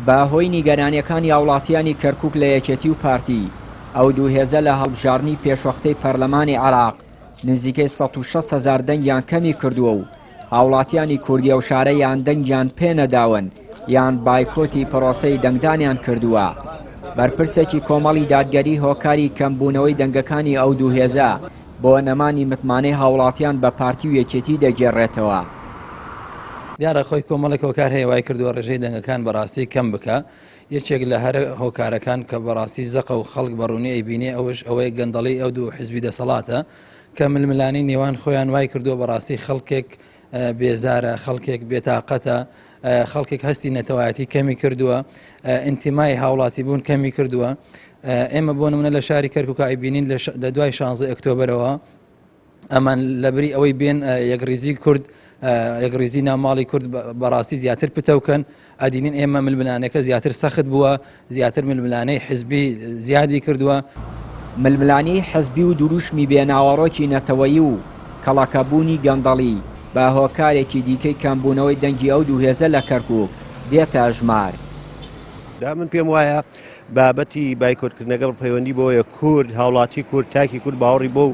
بە هۆی نیگەرانیەکانی هاوڵاتیانی کەرکووک لە یەکێتی و پارتی ئەو دوو هێزە لە هەڵبژاردننی پێشوەختەی پەرلەمانی عێراق نزیکەی 160,000 دەنگیان کەمی کردووە و هاوڵاتیانی کوردی ئەو شارە یان دەنگیان پێ نەداون یان بایکۆتی پرۆسەی دەنگدانیان کردووە. بەرپرسێکی کۆمەڵی دادگەری هۆکاری کەمبوونەوەی دەنگەکانی ئەو دوو هێزە بۆ نەمانی متمانەی هاوڵاتیان بە پارتی و یەکێتی دەگێڕێتەوە. دیارە خۆی کۆمەڵێک هۆکار هەیە وای کردووە ڕێژەی دەنگەکان بەڕاستی کەم بکە. یەکێک لە هەر هۆکارەکان کە بەڕاستی زەقە و خەڵک بەڕوونی ئەیبینێ ئەوش ئەوەی گەندەڵی ئەو دوو حیزبی دەسەڵاتە کە ململانی نێوان خۆیان وای کردووە بەڕاستی خەڵکێک بێزارە، خەڵکێک بێتاقەتە، خەڵکێک هەستی نەتەوایەتی کەمی کردووە، ئینتیمای هاوڵاتی بوون کەمی کردووە. ئێمە بۆ نمونە لە شاری کەرکووک ئایبینین لە دوای 16 ئۆکتۆبرەوە ئەمان لەبری ئەوەی بێن یەکریزی کورد یەکریزی ناوماڵی کورد بەڕاستی زیاتر پتەوکەن ئەدینین ئێمە ململانەکە زیاتر سەخت بووە، زیاتر ململانەی حزبی زیادی کردووە. ململانی حزبی و دروشمی بێناوەڕۆکی نەتەوەیی و کەڵەکەبوونی گەندەڵی بە هۆکارێکی دیکەی کەمبوونەوەی دەنگی ئەو دوو هێزە لە کەرکووک دێتە ژمار. من پێم وایە بابەتی بایکۆتکردنەکە پەیوەندی بۆیە کورد هاوڵاتی کورد تاکی کورد باوەڕی بۆ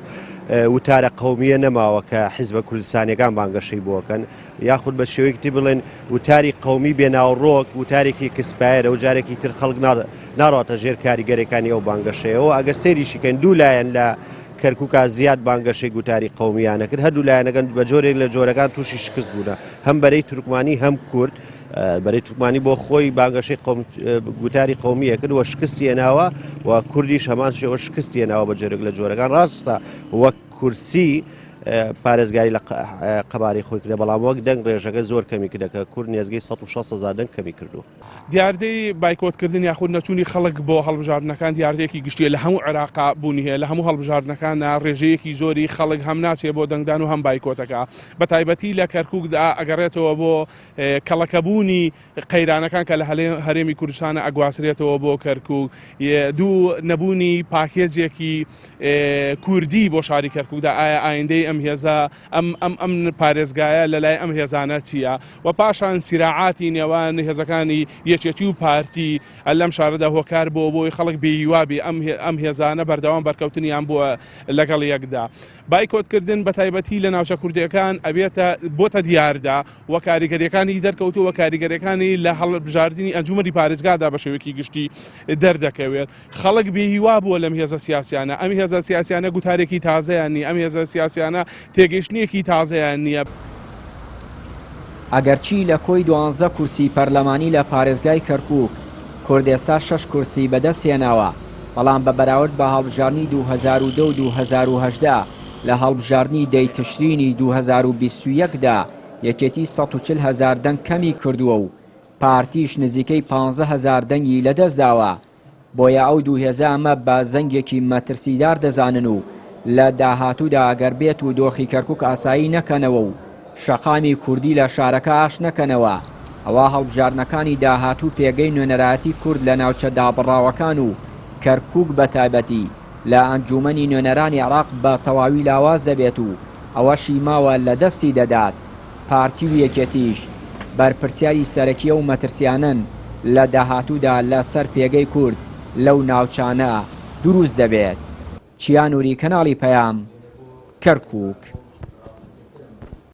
وتارە قەومیە نەماوە کە حیزبە کوردستانیەکان بانگەشەی بۆکەن یاخود بە شێوەیەکی بڵێن وتاری قەومی بێناوڕۆک وتارێکی کسپایرە و جارێکی تر خەڵک ناڕاتە ژێر کاریگەرەکانی ئەو بانگەشەیەوە. ئەگەر سێریشیکەن دوو لایەن لە کەرکووکا زیاد بانگەشەی گوتاری قەومیانە کرد، هەردوو لایەنەکەن بە جۆرێک لە جۆرەکان تووشی شکست بوونە، هەم بەرەی تورکمانی هەم کورد. بەرەی تورکمانی بۆ خۆی بانگەشەی گوتاری قەومیە کرد و شکستی هێناوە و کوردیش هەمان شێوە شکستی هێناوە بە جۆرێک لە جۆرەکان. ڕاستە وەک کورسی پارێزگاری لە قەبارەی خۆی کردە، بەڵام وەک دەنگ ڕێژەکە زۆر کەمی کردەکە کورد نێزگەی 160,000 دەنگ کەمی کردو. دیاردەی بایکۆتکردن یاخود نەچوونی خەڵک بۆ هەڵبژاردنەکان دیاردەیەکی گشتیە لە هەموو عێراقا بوونی هەیە، لە هەموو هەڵبژاردنەکانە ڕێژەیەکی زۆری خەڵک هەم ناچێت بۆ دەنگدان و هەم بایکۆتەکە. بە تایبەتی لە کەرکووکدا ئەگەڕێتەوە بۆ کەڵەکەبوونی قەیرانەکان کە لە هەرێمی کوردستانە ئەگواسرێتەوە بۆ کەرکووک، دوو نەبوونی پاکێزیەکی کوردی بۆ شاری کەرکووکدا ئایا ئایندەی ئەم هێزە ئەم پارێزگایە لە لای ئەم هێزانە چییە و پاشان سیراعاتی نێوان هێزەکانی یەکێتی و پارتی لەم شارەدا هۆکار بۆی خەڵک بێیوابی ئەم هێزانە بەردەوام بەرکەوتنیان بووە لەگەڵ یەکدا. بایکۆتکردن بە تایبەتی لە ناوچە کوردیەکان ئەبێتە بۆتە دیاردا و کاریگەریەکانی دەرکەوتو و کاریگەریەکانی لە هەڵبژاردننی ئەنجومەری پارێزگادا بە شێوەیەکی گشتی دەردەکەوێت. خەڵک بێهیوا بووە لەم هێزە سیاسیانە، ئەم هێزە سیاسیانە گوتارێکی تازەیان نی، ئەم هێزە سیاسیانە تێگەیشتنیەکی تازەیان نییە. ئەگەرچی لە کۆی 12 کورسی پەرلەمانی لە پارێزگای کەرکووک کوردێستا 6 کورسی بەدەستێناوە، بەڵام بە بەراورد بە هەڵبژاردننی 2002 و 2018 لە هەڵبژاردننی دەی تشرینی 2021دا یەکێتی 140,000 دەنگ کەمی کردووە و پارتیش نزیکەی 15,000 دەنگی لەدەستداوە. بۆیە ئەو دوو هێزە ئەمە بە زەنگێکی مەترسیدار دەزانن و لە داهاتوودا ئەگەر بێت و دۆخی کەرکووک ئاسایی نەکەنەوە و شەقامی کوردی لە شارەکە ئاش نەکەنەوە، ئەوە هەڵبژاردنەکانی داهاتوو پێگەی نوێنەرایەتی کورد لە ناوچە دابڕاوەکان و کەرکووک بە تایبەتی لە ئەنجومەنی نوێنەرانی عێراق بە تەواوی لاواز دەبێت و ئەوەشی ماوە لە دەستی دەدات. پارتی و یەکێتیش بەرپرسیاری سەرەکیە و مەترسیانن لە داهاتوودا لەسەر پێگەی کورد لەو ناوچانە دروست دەبێت. چیانوری کەناڵی پەیام، کەرکووک.